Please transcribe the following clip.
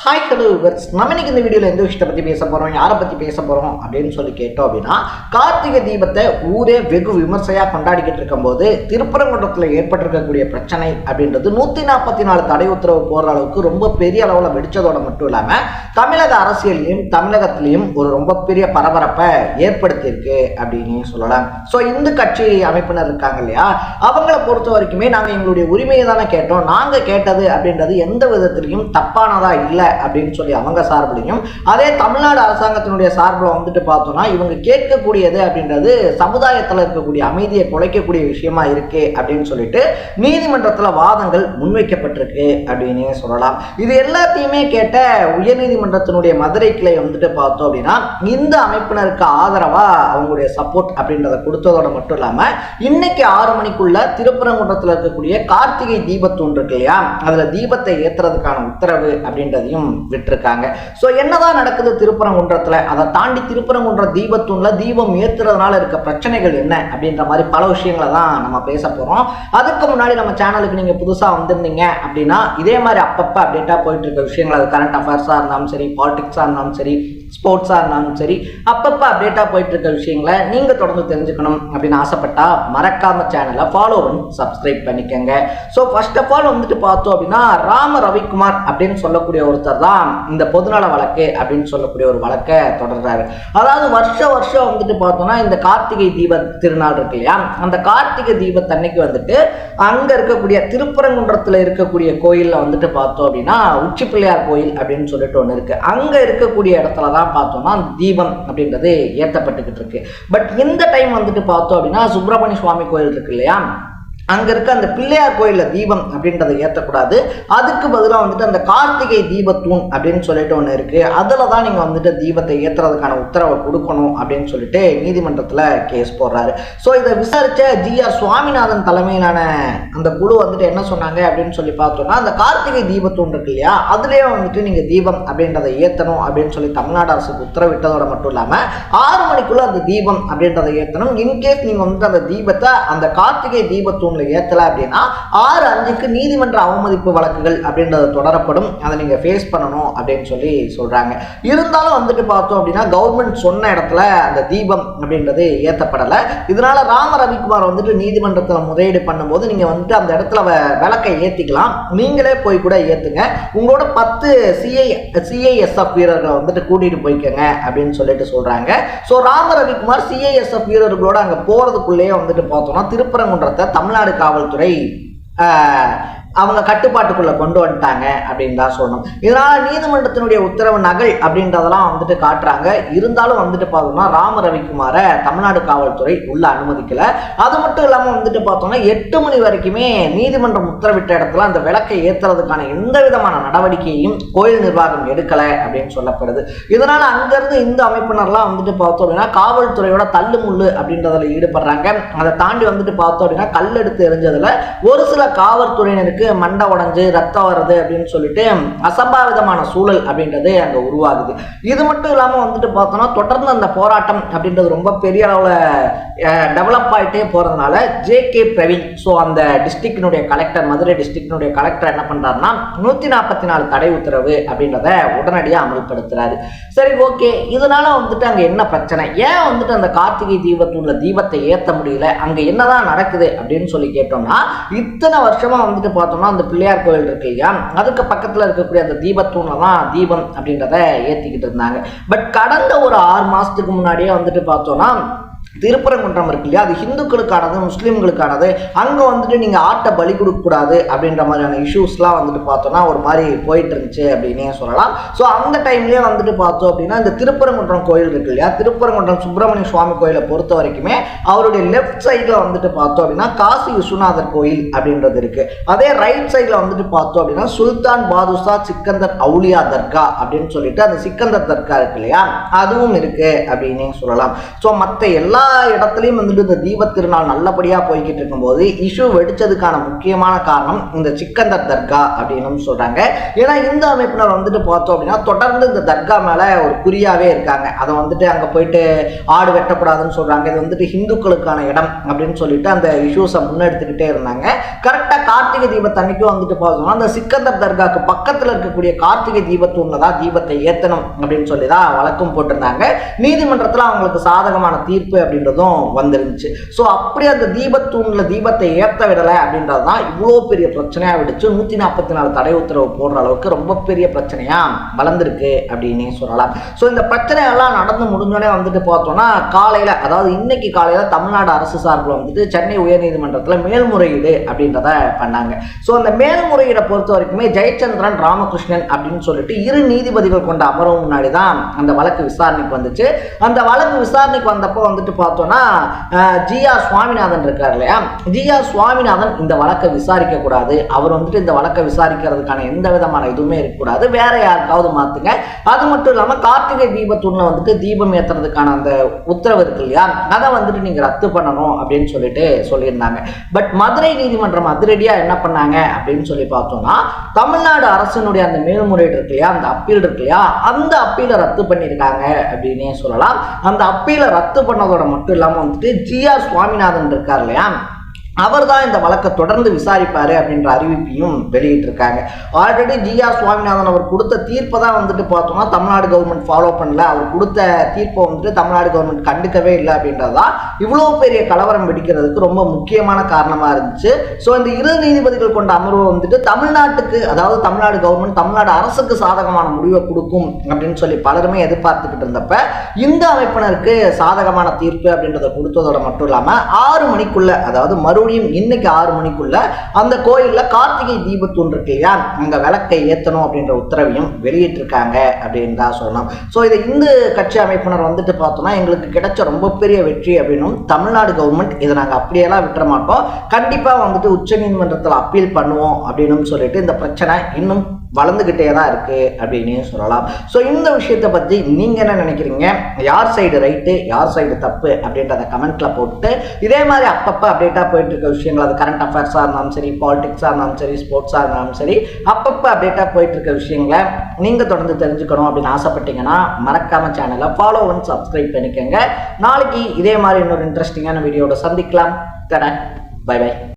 Hi hello viewers, நம்ம இன்னைக்கு இந்த வீடியோவில் எந்த விஷயத்தை பற்றி பேச போகிறோம், யாரை பற்றி பேச போகிறோம் அப்படின்னு சொல்லி கேட்டோம் அப்படின்னா, கார்த்திகை தீபத்தை ஊரே வெகு விமர்சையாக கொண்டாடிக்கிட்டு இருக்கும்போது திருப்பரங்குன்றத்தில் ஏற்பட்டிருக்கக்கூடிய பிரச்சனை அப்படின்றது 144 தடை உத்தரவு போடுற அளவுக்கு ரொம்ப பெரிய அளவில் வெடிச்சதோட மட்டும் இல்லாமல் தமிழக அரசியலையும் தமிழகத்திலையும் ஒரு ரொம்ப பெரிய பரபரப்பை ஏற்படுத்தியிருக்கு அப்படின்னு சொல்லலாம். ஸோ இந்து கட்சி அமைப்பினர் இருக்காங்க இல்லையா, அவங்கள பொறுத்த வரைக்குமே நாங்கள் எங்களுடைய உரிமையை தானே கேட்டோம், நாங்கள் கேட்டது அப்படின்றது எந்த விதத்திலையும் தப்பானதா இல்லை அப்படின்னு சொல்லி அவங்க சார்பிலையும், அதே தமிழ்நாடு அரசாங்கத்தினுடைய சார்பில் வந்துட்டு பார்த்தோம்னா இவங்க கேட்கக்கூடியது அப்படின்றது சமுதாயத்தில் இருக்கக்கூடிய அமைதியை குலைக்கக்கூடிய விஷயமா இருக்கு அப்படின்னு சொல்லிட்டு நீதிமன்றத்தில் வாதங்கள் முன்வைக்கப்பட்டிருக்கு அப்படின்னு சொல்லலாம். இது எல்லாத்தையுமே கேட்ட உயர்நீதிமன்றத்தினுடைய மதுரை கிளை வந்துட்டு பார்த்தோம் அப்படின்னா இந்த அமைப்பினருக்கு ஆதரவா அவங்களுடைய சப்போர்ட் அப்படின்றத கொடுத்ததோட மட்டும் இல்லாம இன்னைக்கு 6 மணிக்குள்ள திருப்பரங்குன்றத்தில் இருக்கக்கூடிய கார்த்திகை தீபத்தூண் இருக்கு இல்லையா, அதுல தீபத்தை ஏத்துறதுக்கான உத்தரவு அப்படின்றதையும் விட்டுருக்காங்க. ஸோ என்னதான் நடக்குது திருப்பரங்குன்றத்தில், அதை தாண்டி திருப்பரங்குன்ற தீபத்தூண்ல தீபம் ஏத்துறதுனால இருக்க பிரச்சனைகள் என்ன அப்படின்ற மாதிரி பல விஷயங்களை தான் நம்ம பேச போறோம். அதுக்கு முன்னாடி நம்ம சேனலுக்கு நீங்க புதுசா வந்திருந்தீங்க அப்படின்னா இதே மாதிரி அப்பப்ப அப்டேட்டா போயிட்டு இருக்க விஷயங்கள், அது கரண்ட் அஃபேர்ஸா இருந்தாலும் சரி, பாலிடிக்ஸா இருந்தாலும் சரி, ஸ்போர்ட்ஸா இருந்தாலும் சரி, அப்பப்ப அப்டேட்டா போயிட்டு இருக்க விஷயங்களை நீங்க தொடர்ந்து தெரிஞ்சுக்கணும் அப்படின்னு ஆசைப்பட்டா மறக்காம சேனலை ஃபாலோ பண்ணி சப்ஸ்கிரைப் பண்ணிக்கங்க. ஸோ ஃபர்ஸ்ட் ஆஃப் ஆல் வந்துட்டு பார்த்தோம் அப்படின்னா ராம ரவிக்குமார் அப்படின்னு சொல்லக்கூடிய ஒருத்தர் தான் இந்த பொதுநல வழக்கு அப்படின்னு சொல்லக்கூடிய ஒரு வழக்கை தொடர்றாரு. அதாவது வருஷம் வந்துட்டு பார்த்தோம்னா இந்த கார்த்திகை தீப திருநாள் இருக்கு இல்லையா, அந்த கார்த்திகை தீபத்தன்னைக்கு வந்துட்டு அங்க இருக்கக்கூடிய திருப்பரங்குன்றத்துல இருக்கக்கூடிய கோயில்ல வந்துட்டு பார்த்தோம் அப்படின்னா உச்சி பிள்ளையார் கோயில் அப்படின்னு சொல்லிட்டு ஒன்று இருக்கு. அங்க இருக்கக்கூடிய இடத்துல தான் பார்த்தோம்னா தீபம் அப்படின்றது ஏற்றப்பட்டுக்கிட்டு இருக்கு. பட் இந்த டைம் வந்துட்டு பார்த்தோம் அப்படின்னா சுப்பிரமணிய சுவாமி கோயில் இருக்கு இல்லையா, அங்க இருக்க அந்த பிள்ளையார் கோயில்ல தீபம் அப்படின்றத ஏற்றக்கூடாது, அதுக்கு பதிலாக வந்துட்டு அந்த கார்த்திகை தீபத்தூண் அப்படின்னு சொல்லிட்டு ஒன்று இருக்கு, அதுல தான் நீங்க வந்துட்டு தீபத்தை ஏற்றுறதுக்கான உத்தரவை கொடுக்கணும் அப்படின்னு சொல்லிட்டு நீதிமன்றத்தில் கேஸ் போடுறாரு. ஸோ இதை விசாரிச்ச GR சுவாமிநாதன் தலைமையிலான அந்த குழு வந்துட்டு என்ன சொன்னாங்க அப்படின்னு சொல்லி பார்த்தோம்னா, அந்த கார்த்திகை தீபத்தூண் இருக்கு இல்லையா, அதுலேயே வந்துட்டு நீங்க தீபம் அப்படின்றத ஏற்றணும் அப்படின்னு சொல்லி தமிழ்நாடு அரசுக்கு உத்தரவிட்டதோட மட்டும் இல்லாமல் 6 மணிக்குள்ள அந்த தீபம் அப்படின்றத ஏற்றணும். இன்கேஸ் நீங்க வந்துட்டு அந்த தீபத்தை அந்த கார்த்திகை தீபத்தூண் ஏத்தல அப்படின்னா 6/5க்கு நீதிமன்ற அவமதிப்பு வழக்குகள் அப்படின்றது தொடரப்படும், அதை நீங்க ஃபேஸ் பண்ணணும் அப்படின்னு சொல்லி சொல்றாங்க. இருந்தாலும் வந்துட்டு பார்த்தோம் அப்படின்னா கவர்மெண்ட் சொன்ன இடத்துல அந்த தீபம் அப்படின்றது ஏற்றப்படலை. இதனால ராம ரவிக்குமார் வந்துட்டு நீதிமன்றத்தில் முறையீடு பண்ணும்போது நீங்க வந்துட்டு அந்த இடத்துல விளக்கை ஏற்றிக்கலாம், நீங்களே போய் கூட ஏற்றுங்க, உங்களோட 10 CISF வீரர்களை வந்துட்டு கூட்டிட்டு போய்க்கங்க அப்படின்னு சொல்லிட்டு சொல்றாங்க. ஸோ ராம ரவிக்குமார் CISF வீரர்களோட அங்கே போறதுக்குள்ளேயே வந்துட்டு பார்த்தோம்னா திருப்பரங்குன்றத்தை தமிழ்நாடு காவல்துறை அவங்க கட்டுப்பாட்டுக்குள்ள கொண்டு வந்துட்டாங்க அப்படின்னு தான் சொல்லணும். இதனால நீதிமன்றத்தினுடைய உத்தரவு நகல் அப்படின்றதெல்லாம் வந்துட்டு காட்டுறாங்க. இருந்தாலும் வந்துட்டு பார்த்தோம்னா ராம ரவிக்குமாரை தமிழ்நாடு காவல்துறை உள்ள அனுமதிக்கல. அது மட்டும் இல்லாமல் வந்துட்டு பார்த்தோம்னா 8 மணி வரைக்குமே நீதிமன்றம் உத்தரவிட்ட இடத்துல அந்த விளக்கை ஏற்றுறதுக்கான எந்த விதமான நடவடிக்கையும் கோயில் நிர்வாகம் எடுக்கலை அப்படின்னு சொல்லப்படுது. இதனால அங்கிருந்து இந்த அமைப்பினர்லாம் வந்துட்டு பார்த்தோம் அப்படின்னா காவல்துறையோட தள்ளுமுள்ளு அப்படின்றதுல ஈடுபடுறாங்க. அதை தாண்டி வந்துட்டு பார்த்தோம் அப்படின்னா கல் எடுத்து எரிஞ்சதுல ஒரு சில காவல்துறையினருக்கு மண்டை உடைஞ்சு ரத்தம் வருது அப்படின்னு சொல்லிட்டு அசம்பாவிதமான சூழல் அப்படின்றது அங்க உருவாகுது. இது மட்டும் இல்லாம வந்துட்டு பார்த்தோம்னா தொடர்ந்து அந்த போராட்டம் அப்படின்றது ரொம்ப பெரிய அளவுல டெவலப் ஆகிட்டே போறதுனால JK பிரவீன், ஸோ அந்த டிஸ்ட்ரிக்டினுடைய கலெக்டர், மதுரை டிஸ்ட்ரிக்டினுடைய கலெக்டர் என்ன பண்றாருன்னா 144 தடை உத்தரவு அப்படின்றத உடனடியாக அமல்படுத்துறாரு. சரி, ஓகே, இதனால வந்துட்டு அங்க என்ன பிரச்சனை, ஏன் வந்துட்டு அந்த கார்த்திகை தீபத்தூண்ல தீபத்தை ஏற்ற முடியல, அங்க என்னதான் நடக்குது அப்படின்னு சொல்லி கேட்டோம்னா, இத்தனை வருஷமா வந்துட்டு பார்த்தோம்னா அந்த பிள்ளையார் கோயில் இருக்கு இல்லையா, அதுக்கு பக்கத்துல இருக்கக்கூடிய அந்த தீபத்தூண்ல தான் தீபம் அப்படின்றத ஏத்திக்கிட்டு இருந்தாங்க. பட் கடந்த ஒரு 6 மாசத்துக்கு முன்னாடியே வந்துட்டு பார்த்தோம்னா திருப்பரங்குன்றம் இருக்கு இல்லையா, அது ஹிந்துக்களுக்கானது, முஸ்லீம்களுக்கானது, அங்கே வந்துட்டு நீங்கள் ஆட்டை பலி கொடுக்கக்கூடாது அப்படின்ற மாதிரியான இஷ்யூஸ்லாம் வந்துட்டு பார்த்தோன்னா ஒரு மாதிரி போயிட்டு இருந்துச்சு அப்படின்னே சொல்லலாம். ஸோ அந்த டைம்லேயே வந்துட்டு பார்த்தோம் அப்படின்னா இந்த திருப்பரங்குன்றம் கோயில் இருக்கு இல்லையா, திருப்பரங்குன்றம் சுப்பிரமணிய சுவாமி கோயிலை பொறுத்த வரைக்குமே அவருடைய லெஃப்ட் சைடில் வந்துட்டு பார்த்தோம் அப்படின்னா காசி விஸ்வநாதர் கோயில் அப்படின்றது இருக்கு. அதே ரைட் சைடில் வந்துட்டு பார்த்தோம் அப்படின்னா சுல்தான் பாதுஷா சிக்கந்தர் அவுலியா தர்கா அப்படின்னு சொல்லிட்டு அந்த சிக்கந்தர் தர்கா இருக்கு இல்லையா, அதுவும் இருக்கு அப்படின்னே சொல்லலாம். ஸோ மற்ற எல்லா இடத்துலையும் வந்துட்டு இந்த தீபத் திருநாள் நல்லபடியாக போய்கிட்டு இருக்கும்போது இஷ்யூ வெடிச்சதுக்கான முக்கியமான காரணம் இந்த சிக்கந்தர் தர்கா அப்படின்னு சொல்கிறாங்க. ஏன்னா இந்த அமைப்பினர் வந்துட்டு பார்த்தோம் அப்படின்னா தொடர்ந்து இந்த தர்கா மேலே ஒரு குறியாகவே இருக்காங்க. அதை வந்துட்டு அங்கே போயிட்டு ஆடு வெட்டக்கூடாதுன்னு சொல்கிறாங்க. இது வந்துட்டு ஹிந்துக்களுக்கான இடம் அப்படின்னு சொல்லிட்டு அந்த இஷ்யூஸை முன்னெடுத்துக்கிட்டே இருந்தாங்க. கரெக்டாக கார்த்திகை தீபத்தன்னைக்கும் வந்துட்டு பார்த்தோம்னா அந்த சிக்கந்தர் தர்காவுக்கு பக்கத்தில் இருக்கக்கூடிய கார்த்திகை தீபத்தூணில் தான் தீபத்தை ஏற்றணும் அப்படின்னு சொல்லி தான் வழக்கம் போட்டிருந்தாங்க. நீதிமன்றத்தில் அவங்களுக்கு சாதகமான தீர்ப்பு அப்படின்றதும் வந்துருந்துச்சு. ஸோ அப்படி அந்த தீபத்தூணில் தீபத்தை ஏற்ற விடலை அப்படின்றது தான் இவ்வளோ பெரிய பிரச்சனையாக விடுச்சு 144 தடை உத்தரவு போடுற அளவுக்கு ரொம்ப பெரிய பிரச்சனையாக வளர்ந்துருக்கு அப்படின்னே சொல்லலாம். ஸோ இந்த பிரச்சனையெல்லாம் நடந்து முடிஞ்சோடனே வந்துட்டு பார்த்தோம்னா காலையில், அதாவது இன்னைக்கு காலையில் தமிழ்நாடு அரசு சார்பில் வந்துட்டு சென்னை உயர்நீதிமன்றத்தில் மேல்முறையீடு அப்படின்றத பண்ணாங்க. ஸோ அந்த மேல்முறையீடை பொறுத்த வரைக்குமே ஜெயச்சந்திரன் ராமகிருஷ்ணன் அப்படின்னு சொல்லிட்டு 2 நீதிபதிகள் கொண்ட அமர்வு முன்னாடி தான் அந்த வழக்கு விசாரணைக்கு வந்துச்சு. அந்த வழக்கு விசாரணைக்கு வந்தப்போ வந்துட்டு பார்த்தோம்னா ஜி.ஆர். சுவாமிநாதன் இருக்கார் இல்லையா, ஜி.ஆர். சுவாமிநாதன் இந்த வழக்கை விசாரிக்க கூடாது, அவர் வந்துட்டு இந்த வழக்கை விசாரிக்கிறதுக்கான எந்த விதமான இதுவுமே இருக்கக்கூடாது, வேற யாருக்காவது மாத்துங்க. அது மட்டும் இல்லாமல் கார்த்திகை தீபத்தூண்ல வந்துட்டு தீபம் ஏற்றுறதுக்கான அந்த உத்தரவு இருக்கு இல்லையா, அதை வந்துட்டு நீங்க ரத்து பண்ணணும் அப்படின்னு சொல்லிட்டு சொல்லியிருந்தாங்க. பட் மதுரை நீதிமன்றம் அதிரடியா என்ன பண்ணாங்க அப்படின்னு சொல்லி பார்த்தோம்னா தமிழ்நாடு அரசினுடைய அந்த மேல்முறையீடு இருக்கு இல்லையா, அந்த அப்பீல் இருக்கு இல்லையா, அந்த அப்பீலை ரத்து பண்ணியிருக்காங்க அப்படின்னே சொல்லலாம். அந்த அப்பீலை ரத்து பண்ணதோட மட்டும் இல்லாமல் வந்துட்டு ஜி.ஆர். சுவாமிநாதன் இருக்கார் இல்லையா, அவர் தான் இந்த வழக்கை தொடர்ந்து விசாரிப்பாரு அப்படின்ற அறிவிப்பையும் வெளியிட்டிருக்காங்க. Already GR. சுவாமிநாதன் அவர் கொடுத்த தீர்ப்பை தான் வந்துட்டு பார்த்தோம்னா தமிழ்நாடு கவர்மெண்ட் ஃபாலோ பண்ணல, அவர் கொடுத்த தீர்ப்பை வந்துட்டு தமிழ்நாடு கவர்மெண்ட் கண்டுக்கவே இல்லை அப்படின்றதான் இவ்வளோ பெரிய கலவரம் வெடிக்கிறதுக்கு ரொம்ப முக்கியமான காரணமாக இருந்துச்சு. ஸோ இந்த 2 நீதிபதிகள் கொண்ட அமர்வு வந்துட்டு தமிழ்நாட்டுக்கு, அதாவது தமிழ்நாடு கவர்மெண்ட் தமிழ்நாடு அரசுக்கு சாதகமான முடிவை கொடுக்கும் அப்படின்னு சொல்லி பலருமே எதிர்பார்த்துக்கிட்டு இருந்தப்ப இந்த அமைப்பினருக்கு சாதகமான தீர்ப்பு அப்படின்றத கொடுத்ததோட மட்டும் இல்லாமல் 6 மணிக்குள்ள, அதாவது மறுபடியும் இன்னைக்கு 6 மணிக்குள்ள அந்த கோயில்ல கார்த்திகை தீபத்தூண் இருக்கு இல்லையா, அங்க விளக்கை ஏத்தணும் அப்படின்ற உத்தரவையும் வெளியிட்டிருக்காங்க அப்படின்னு தான் சொல்லணும். ஸோ இதை இந்து கட்சி அமைப்பினர் வந்துட்டு பார்த்தோம்னா எங்களுக்கு கிடைச்ச ரொம்ப பெரிய வெற்றி அப்படின்னும், தமிழ்நாடு கவர்மெண்ட் இதை நாங்கள் அப்படியெல்லாம் விட்டுற மாட்டோம், கண்டிப்பா வந்துட்டு உச்ச நீதிமன்றத்தில் அப்பீல் பண்ணுவோம் அப்படின்னு சொல்லிட்டு இந்த பிரச்சனை இன்னும் வளர்ந்துகிட்டே தான் இருக்கு அப்படின்னு சொல்லலாம். ஸோ இந்த விஷயத்தை பற்றி நீங்க என்ன நினைக்கிறீங்க? யார் சைடு ரைட்டு, யார் சைடு தப்பு அப்படின்றத கமெண்ட்ல போட்டு இதே மாதிரி அப்பப்போ அப்டேட்டாக போயிட்டு இருக்க விஷயங்கள், அது கரண்ட் அஃபேர்ஸாக இருந்தாலும் சரி, பாலிடிக்ஸாக இருந்தாலும் சரி, ஸ்போர்ட்ஸாக இருந்தாலும் சரி, அப்பப்போ அப்டேட்டாக போயிட்டு இருக்க விஷயங்களை நீங்க தொடர்ந்து தெரிஞ்சுக்கணும் அப்படின்னு ஆசைப்பட்டீங்கன்னா மறக்காம சேனலை ஃபாலோ பண்ணி சப்ஸ்கிரைப் பண்ணிக்கோங்க. நாளைக்கு இதே மாதிரி இன்னொரு இன்ட்ரெஸ்டிங்கான வீடியோட சந்திக்கலாம். Bye by.